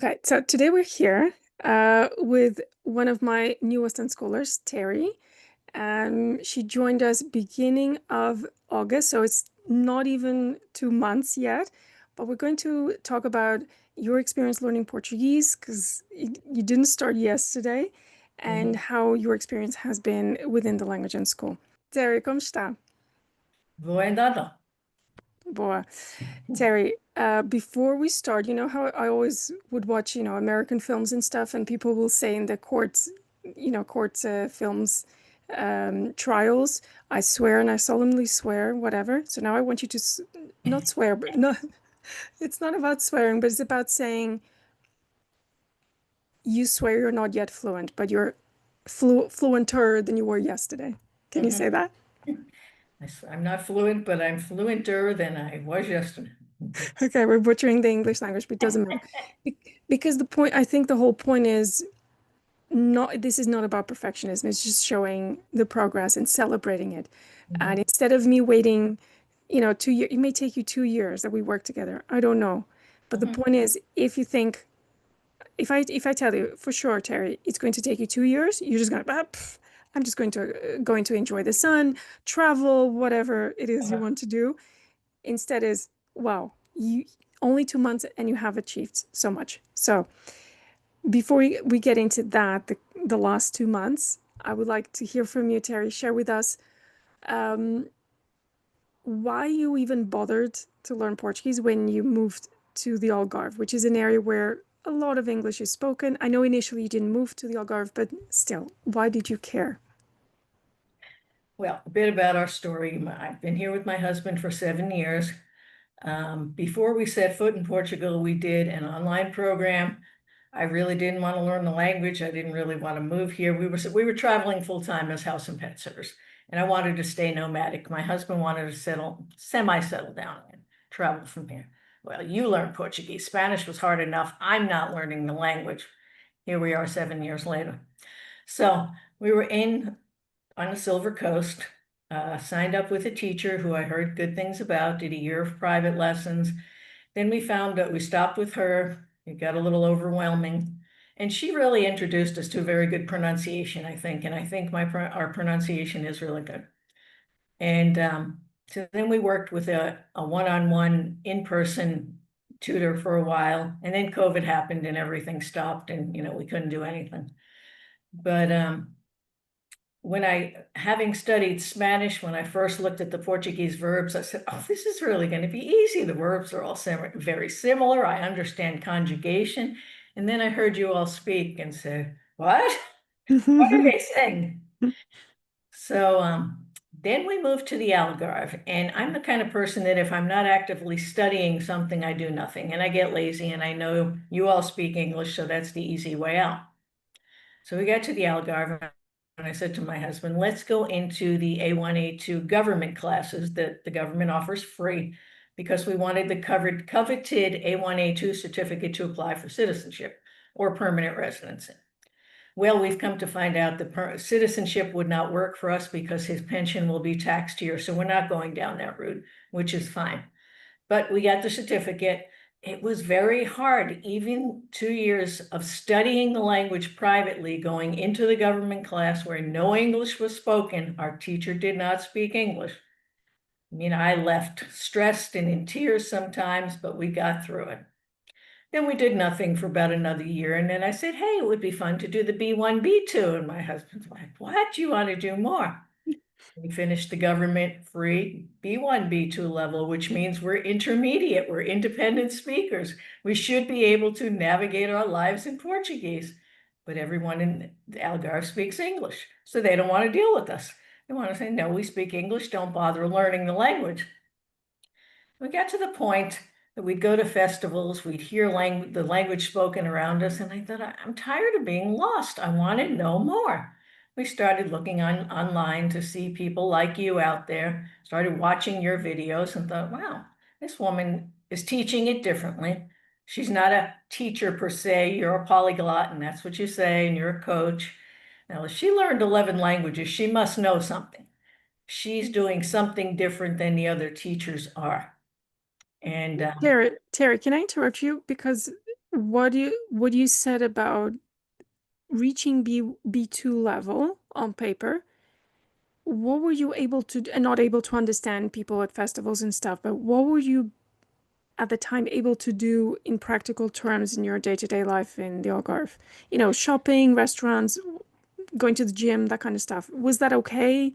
Okay, so today we're here with one of my newest unschoolers, Terry. She joined us beginning of August, so it's not even 2 months yet. But we're going to talk about your experience learning Portuguese because you didn't start yesterday, and Uhum. how your experience has been within the Language Unschool. Terry, como está? Vou ainda não. Boa. Terry, before we start, you know how I always would watch, American films and stuff, and people will say in the courts, films, trials, I swear and I solemnly swear, whatever. So now I want you to not swear, but no, it's not about swearing, but it's about saying you swear you're not yet fluent, but you're fluenter than you were yesterday. Can you say Mhm. that? I'm not fluent, but I'm fluenter than I was yesterday. Okay, we're butchering the English language, but it doesn't matter. Be- Because I think the whole point is not this is not about perfectionism. It's just showing the progress and celebrating it. And Mhm. instead of me waiting, 2 years, it may take you 2 years that we work together. I don't know. But the Mhm. point is, if you think, if I tell you for sure, Terry, it's going to take you 2 years, you're just gonna, I'm just going to enjoy the sun, travel, whatever it is you Uh-huh. want to do. Instead is, wow, you only 2 months and you have achieved so much. So before we get into that, the last 2 months, I would like to hear from you, Terry. Share with us um, why you even bothered to learn Portuguese when you moved to the Algarve, which is an area where a lot of English is spoken. I know initially you didn't move to the Algarve, but still, why did you care? Well, a bit about our story. I've been here with my husband for 7 years. Before we set foot in Portugal, we did an online program. I really didn't want to learn the language. I didn't really want to move here. We were traveling full time as house and pet sitters, and I wanted to stay nomadic. My husband wanted to semi-settle down and travel from here. Well, you learn Portuguese. Spanish was hard enough. I'm not learning the language. Here we are 7 years later. So we were in on the Silver Coast, signed up with a teacher who I heard good things about, did a year of private lessons. Then we found that we stopped with her. It got a little overwhelming. And she really introduced us to very good pronunciation, I think. And I think our pronunciation is really good. And so then we worked with a one-on-one in-person tutor for a while. And then COVID happened and everything stopped and, we couldn't do anything. But having studied Spanish, when I first looked at the Portuguese verbs, I said, oh, this is really going to be easy. The verbs are all very similar. I understand conjugation. And then I heard you all speak and said, what? What are they saying? So then we moved to the Algarve. And I'm the kind of person that if I'm not actively studying something, I do nothing. And I get lazy. And I know you all speak English, so that's the easy way out. So we got to the Algarve, and I said to my husband, let's go into the A1, A2 government classes that the government offers free because we wanted the coveted A1, A2 certificate to apply for citizenship or permanent residency. Well, we've come to find out the citizenship would not work for us because his pension will be taxed here. So we're not going down that route, which is fine. But we got the certificate. It was very hard, even 2 years of studying the language privately, going into the government class where no English was spoken. Our teacher did not speak English. I mean, I left stressed and in tears sometimes, but we got through it. Then we did nothing for about another year. And then I said, hey, it would be fun to do the B1, B2. And my husband's like, what? You want to do more? We finished the government free B1, B2 level, which means we're intermediate, we're independent speakers. We should be able to navigate our lives in Portuguese. But everyone in the Algarve speaks English, so they don't want to deal with us. They want to say, no, we speak English, don't bother learning the language. We got to the point that we'd go to festivals, we'd hear the language spoken around us, and I thought, I'm tired of being lost. I want to know more. We started looking online to see people like you out there, started watching your videos and thought, wow, this woman is teaching it differently. She's not a teacher per se, you're a polyglot, and that's what you say, and you're a coach. Now, if she learned 11 languages, she must know something. She's doing something different than the other teachers are. And Terry, can I interrupt you? Because what you said about reaching B2 level on paper, what were you able to, and not able to understand people at festivals and stuff, but what were you at the time able to do in practical terms in your day-to-day life in the Algarve? You know, shopping, restaurants, going to the gym, that kind of stuff. Was that okay?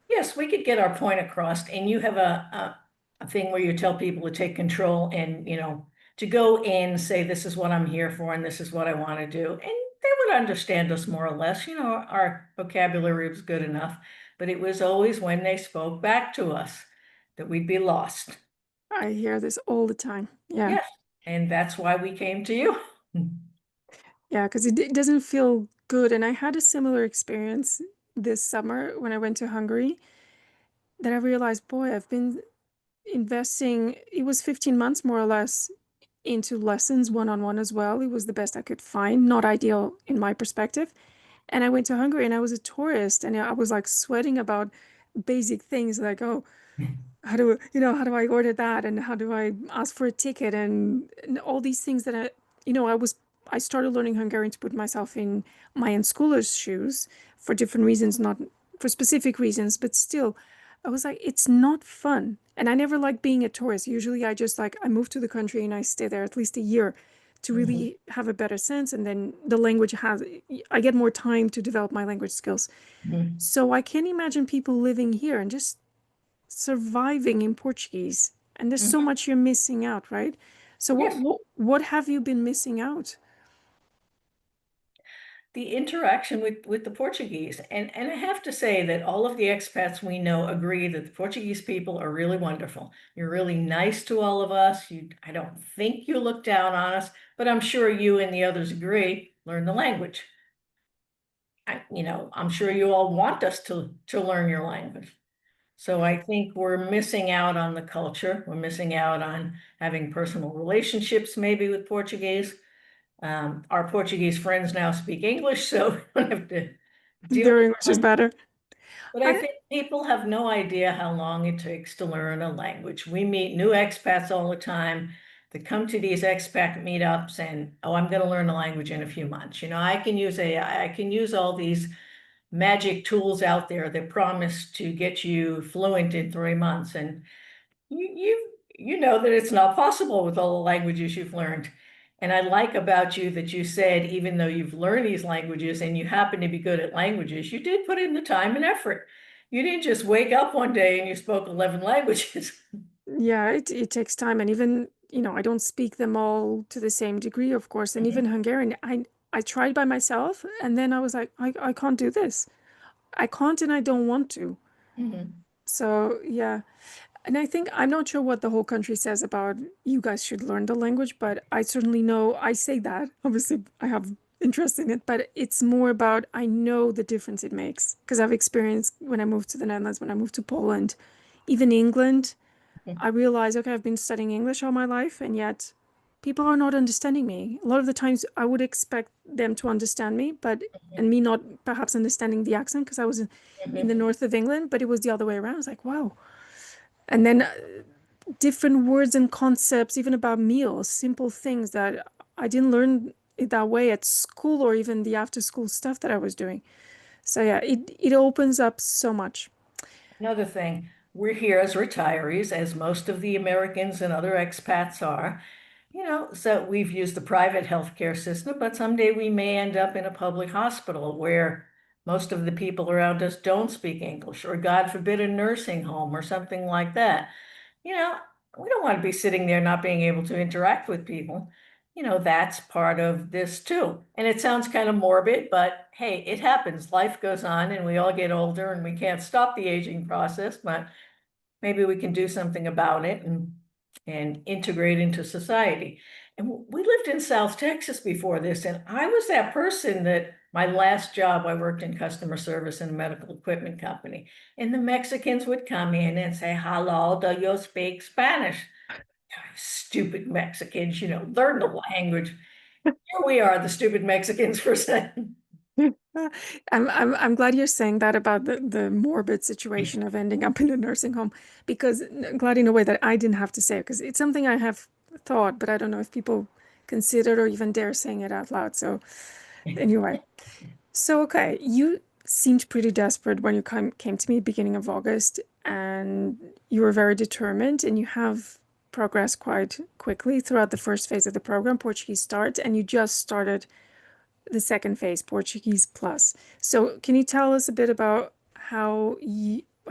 Yes, we could get our point across, and you have a thing where you tell people to take control and, to go in, say, this is what I'm here for, and this is what I want to do. And they would understand us more or less. Our vocabulary was good enough, but it was always when they spoke back to us that we'd be lost. I hear this all the time. Yeah. Yes, and that's why we came to you. Yeah, because it doesn't feel good. And I had a similar experience this summer when I went to Hungary that I realized, boy, I've been investing, it was 15 months more or less into lessons one-on-one as well. It was the best I could find, not ideal in my perspective. And I went to Hungary and I was a tourist and I was like sweating about basic things like, oh, how do I order that? And how do I ask for a ticket? And all these things that I started learning Hungarian to put myself in my unschoolers' shoes for different reasons, not for specific reasons, but still, I was like, it's not fun. And I never liked being a tourist. Usually I move to the country and I stay there at least a year to Mhm, really have a better sense. And then I get more time to develop my language skills. mhm. So I can't imagine people living here and just surviving in Portuguese. And there's so Mhm. much you're missing out, right? So Yes. what have you been missing out? The interaction with the Portuguese. And I have to say that all of the expats we know agree that the Portuguese people are really wonderful. You're really nice to all of us. I don't think you look down on us, but I'm sure you and the others agree, learn the language. I'm sure you all want us to learn your language. So I think we're missing out on the culture. We're missing out on having personal relationships maybe with Portuguese. Our Portuguese friends now speak English, so we don't have to deal Their with English is them. better. But I I, think people have no idea how long it takes to learn a language. We meet new expats all the time that come to these expat meetups and, oh, I'm going to learn a language in a few months. I can use AI, I can use all these magic tools out there that promise to get you fluent in 3 months. And you know that it's not possible with all the languages you've learned. And I like about you that you said, even though you've learned these languages and you happen to be good at languages, you did put in the time and effort. You didn't just wake up one day and you spoke 11 languages. yeah, it takes time. And even, I don't speak them all to the same degree, of course. And even Mhm, Hungarian, I tried by myself and then I was like, I can't do this. I can't and I don't want to. mhm, So yeah. And I think I'm not sure what the whole country says about you guys should learn the language, but I certainly know I say that. Obviously, I have interest in it, but it's more about I know the difference it makes because I've experienced when I moved to the Netherlands, when I moved to Poland, even England. mhm, I realized, okay, I've been studying English all my life, and yet people are not understanding me. A lot of the times I would expect them to understand me, and me not perhaps understanding the accent because I was in the mhm. north of England, but it was the other way around. I was like, wow. And then different words and concepts, even about meals, simple things that I didn't learn it that way at school or even the after school stuff that I was doing. So yeah, it opens up so much. Another thing, we're here as retirees, as most of the Americans and other expats are. So we've used the private healthcare system, but someday we may end up in a public hospital where most of the people around us don't speak English, or God forbid, a nursing home or something like that. You know, we don't want to be sitting there not being able to interact with people. That's part of this too. And it sounds kind of morbid, but hey, it happens. Life goes on and we all get older and we can't stop the aging process, but maybe we can do something about it and integrate into society. And we lived in South Texas before this, and I was that person that my last job, I worked in customer service in a medical equipment company, and the Mexicans would come in and say, "Hello, do you speak Spanish?" Stupid Mexicans, learn the language. Here we are, the stupid Mexicans for saying. I'm glad you're saying that about the morbid situation of ending up in a nursing home because glad in a way that I didn't have to say it because it's something I have thought, but I don't know if people considered or even dare saying it out loud. So anyway, so okay, you seemed pretty desperate when you came to me beginning of August, and you were very determined, and you have progressed quite quickly throughout the first phase of the program, Portuguese Start, and you just started the second phase, Portuguese Plus. So can you tell us a bit about how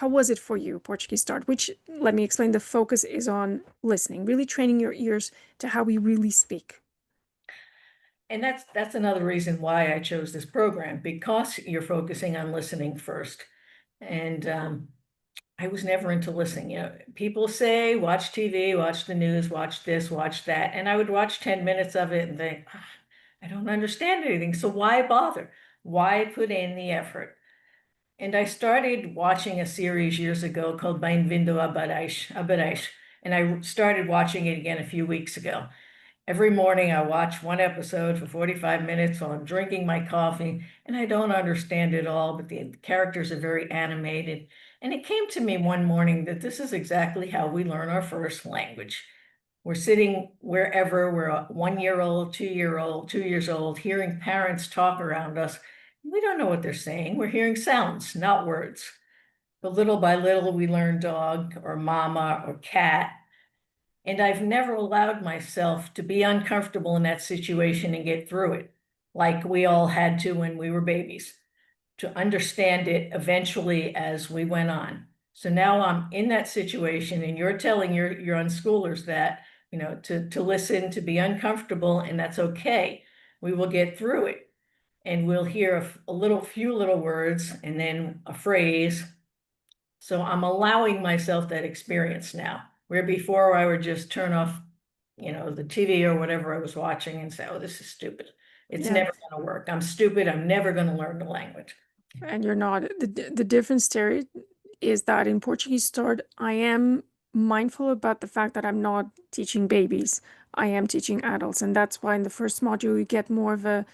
was it for you, Portuguese Start? Which, let me explain, the focus is on listening, really training your ears to how we really speak. And that's another reason why I chose this program, because you're focusing on listening first. And I was never into listening. You know, people say, watch TV, watch the news, watch this, watch that. And I would watch 10 minutes of it and think, "Ah, I don't understand anything. So why bother? Why put in the effort?" And I started watching a series years ago called Bem-vindo a Paris. And I started watching it again a few weeks ago. Every morning I watch one episode for 45 minutes while I'm drinking my coffee, and I don't understand it all, but the characters are very animated. And it came to me one morning that this is exactly how we learn our first language. We're sitting wherever, we're a 1 year old, 2 year old, 2 years old, hearing parents talk around us. We don't know what they're saying. We're hearing sounds, not words. But little by little, we learn dog or mama or cat. And I've never allowed myself to be uncomfortable in that situation and get through it, like we all had to when we were babies, to understand it eventually as we went on. So now I'm in that situation, and you're telling your unschoolers that, you know, to listen, to be uncomfortable, and that's okay. We will get through it, and we'll hear a few little words and then a phrase. So I'm allowing myself that experience now, where before I would just turn off, you know, the TV or whatever I was watching and say, oh, this is stupid. It's Yeah. never going to work. I'm stupid. I'm never going to learn the language. And you're not. The difference there is that in Portuguese Start, I am mindful about the fact that I'm not teaching babies. I am teaching adults. And that's why in the first module, you get more of a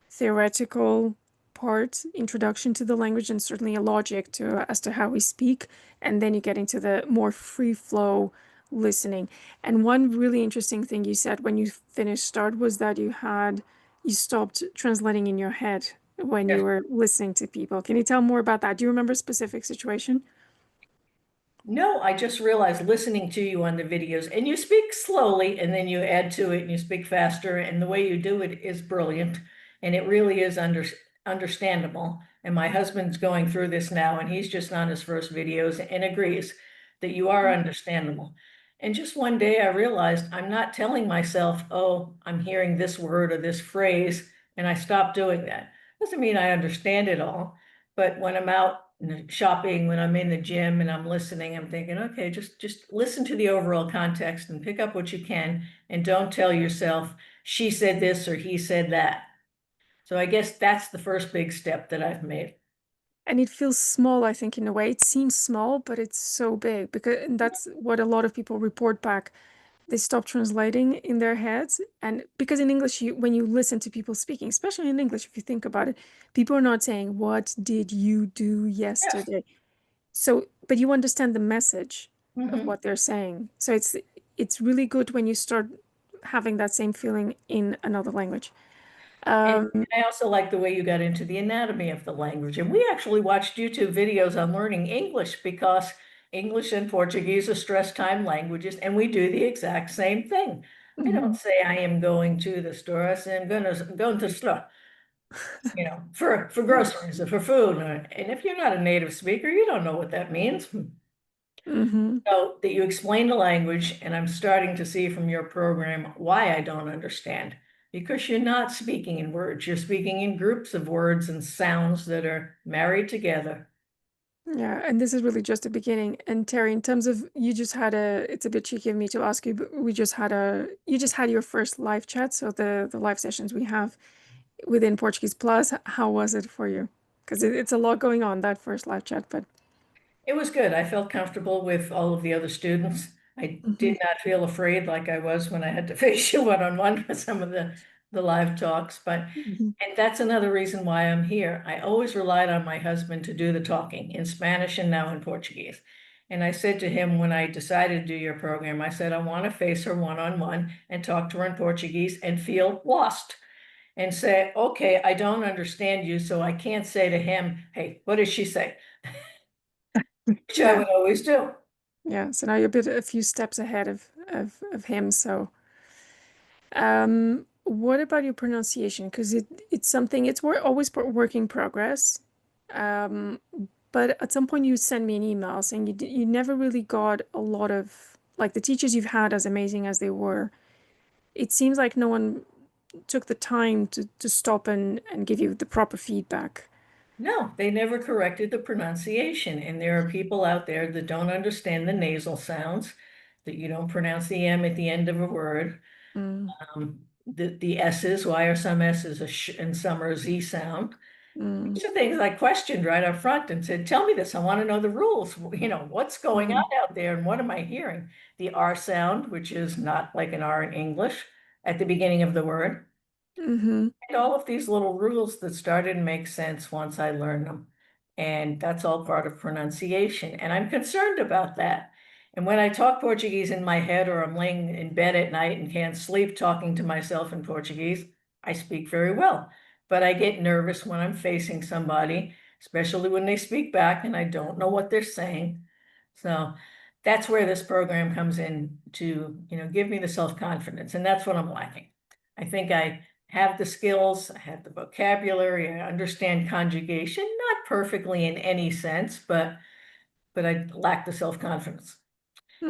theoretical part, introduction to the language, and certainly a logic to as to how we speak. And then you get into the more free flow listening. And one really interesting thing you said when you finished Start was that you stopped translating in your head when you Yes. were listening to people. Can you tell more about that? Do you remember a specific situation? No, I just realized listening to you on the videos, and you speak slowly and then you add to it and you speak faster, and the way you do it is brilliant, and it really is understandable. And my husband's going through this now, and he's just on his first videos and agrees that you are understandable. And just one day I realized I'm not telling myself, oh, I'm hearing this word or this phrase, and I stopped doing that. Doesn't mean I understand it all, but when I'm out shopping, when I'm in the gym and I'm listening, I'm thinking, okay, just listen to the overall context and pick up what you can, and don't tell yourself she said this or he said that. So I guess that's the first big step that I've made. And it feels small, I think, in a way. It seems small, but it's so big because and that's what a lot of people report back. They stop translating in their heads. And because in English, when you listen to people speaking, especially in English, if you think about it, people are not saying, "What did you do Yes. yesterday?" So, but you understand the message of Mhm. what they're saying. So it's really good when you start having that same feeling in another language. And Um, I also like the way you got into the anatomy of the language. And we actually watched YouTube videos on learning English, because English and Portuguese are stress time languages, and we do the exact same thing. I don't mhm. say I am going to the store. I say going to the store, you know, for groceries or for food. And if you're not a native speaker, you don't know what that means. Mhm. So that you explain the language, and I'm starting to see from your program why I don't understand. Because you're not speaking in words, you're speaking in groups of words and sounds that are married together. Yeah, and this is really just the beginning. And Terry, in terms of you just had it's a bit cheeky of me to ask you, but you just had your first live chat, so the live sessions we have within Portuguese Plus. How was it for you? Because it's a lot going on that first live chat, but It was good. I felt comfortable with all of the other students. I Mhm. did not feel afraid like I was when I had to face you one-on-one for some of the live talks. But Mhm. and that's another reason why I'm here. I always relied on my husband to do the talking in Spanish and now in Portuguese. And I said to him when I decided to do your program, I said, I want to face her one-on-one and talk to her in Portuguese and feel lost and say, okay, I don't understand you, so I can't say to him, hey, what did she say? Which I Yeah. would always do. Yeah. So now you're a few steps ahead of him. So what about your pronunciation? Because it's something, it's always work in progress. Um, but at some point you send me an email saying you never really got a lot of, like, the teachers you've had, as amazing as they were, it seems like no one took the time to stop and give you the proper feedback. No, they never corrected the pronunciation. And there are people out there that don't understand the nasal sounds, that you don't pronounce the M at the end of a word. Mm, The S's, why are some S's a sh and some are a Z sound? mm, These are things I questioned right up front and said, tell me this. I want to know the rules. You know, what's going mm, on out there and what am I hearing? The R sound, which is not like an R in English at the beginning of the word. mm-hmm. And all of these little rules that started to make sense once I learned them. And that's all part of pronunciation. And I'm concerned about that. And when I talk Portuguese in my head or I'm laying in bed at night and can't sleep talking to myself in Portuguese, I speak very well. But I get nervous when I'm facing somebody, especially when they speak back and I don't know what they're saying. So that's where this program comes in to, give me the self-confidence. And that's what I'm lacking. I think I have the skills, I have the vocabulary, I understand conjugation, not perfectly in any sense, but I lack the self-confidence.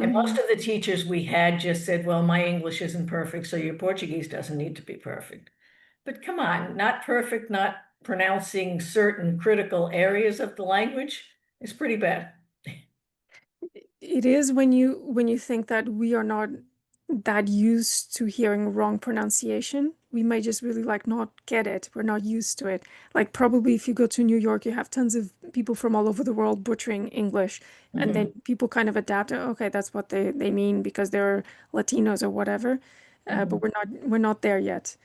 And Mm-hmm. most of the teachers we had just said, well, my English isn't perfect, so your Portuguese doesn't need to be perfect. But come on, not perfect, not pronouncing certain critical areas of the language is pretty bad. It is when you think that we are not that used to hearing wrong pronunciation. We may just really like not get it. We're not used to it. Like, probably if you go to New York, you have tons of people from all over the world butchering English, and then Mhm, people kind of adapt. Okay, that's what they mean because they're Latinos or whatever. But mhm. we're not there yet.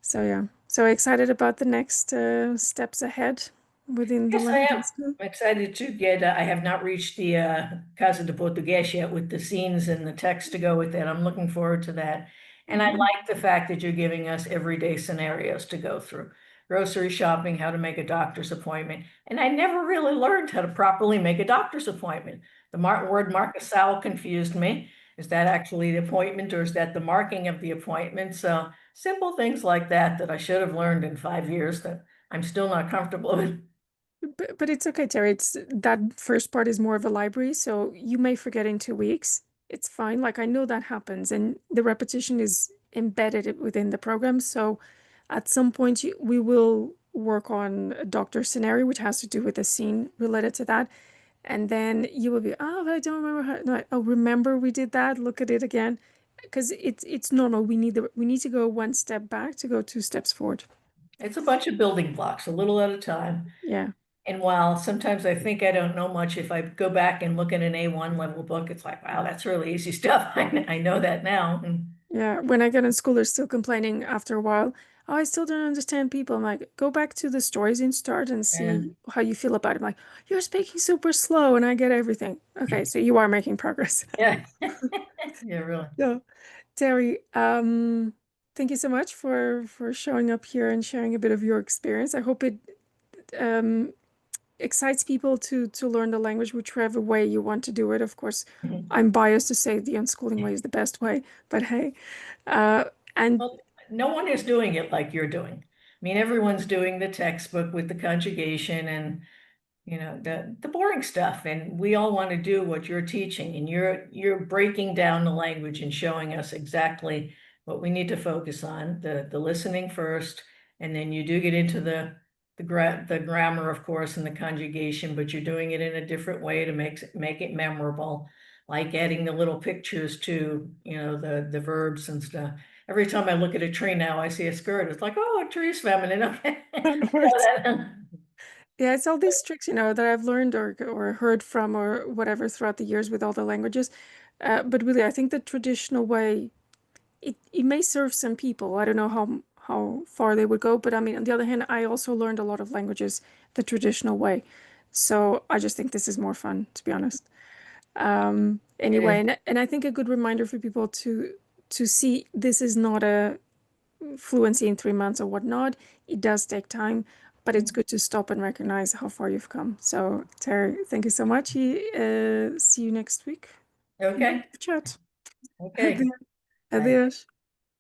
So yeah, so excited about the next steps ahead within the Yes, I language am. school. I'm excited to get, I have not reached the Casa de Portugués yet with the scenes and the text to go with it. I'm looking forward to that. And I Hmm. like the fact that you're giving us everyday scenarios to go through. Grocery shopping, how to make a doctor's appointment. And I never really learned how to properly make a doctor's appointment. The word Marcasal confused me. Is that actually the appointment or is that the marking of the appointment? So simple things like that that I should have learned in 5 years that I'm still not comfortable with. But it's okay, Terry. It's that first part is more of a library, so you may forget in 2 weeks. It's fine. Like, I know that happens, and the repetition is embedded within the program. So at some point, we will work on a doctor scenario, which has to do with a scene related to that. And then you will be, oh, but I don't remember how. No, oh, remember we did that. Look at it again, because it's normal. We need to go one step back to go 2 steps forward. It's a bunch of building blocks, a little at a time. Yeah. And while sometimes I think I don't know much, if I go back and look at an A1 level book, it's like, wow, that's really easy stuff. I know that now. Yeah, when I get in school, they're still complaining after a while. Oh, I still don't understand people. I'm like, go back to the stories and start and And, see how you feel about it. I'm like, you're speaking super slow and I get everything. Okay, so you are making progress. yeah, yeah, really. Yeah. Terry, thank you so much for showing up here and sharing a bit of your experience. I hope it um, excites people to learn the language whichever way you want to do it. Of course, Mhm. I'm biased to say the unschooling way is the best way, but hey, uh, and Well, no one is doing it like you're doing. I mean, everyone's doing the textbook with the conjugation and the boring stuff, and we all want to do what you're teaching, and you're breaking down the language and showing us exactly what we need to focus on, the listening first, and then you do get into the grammar, of course, and the conjugation, but you're doing it in a different way to make it memorable, like adding the little pictures to the verbs and stuff. Every time I look at a tree now, I see a skirt. It's like, oh, a tree's feminine. Okay. fun words. Yeah, it's all these tricks, that I've learned or heard from or whatever throughout the years with all the languages. But really, I think the traditional way, it may serve some people. I don't know how far they would go, but I mean, on the other hand, I also learned a lot of languages the traditional way. So I just think this is more fun, to be honest. Anyway, Okay. and I think a good reminder for people to see this is not a fluency in 3 months or whatnot. It does take time, but it's good to stop and recognize how far you've come. So, Terry, thank you so much. See you next week. Okay. Chat. Okay. Bye. Adeus.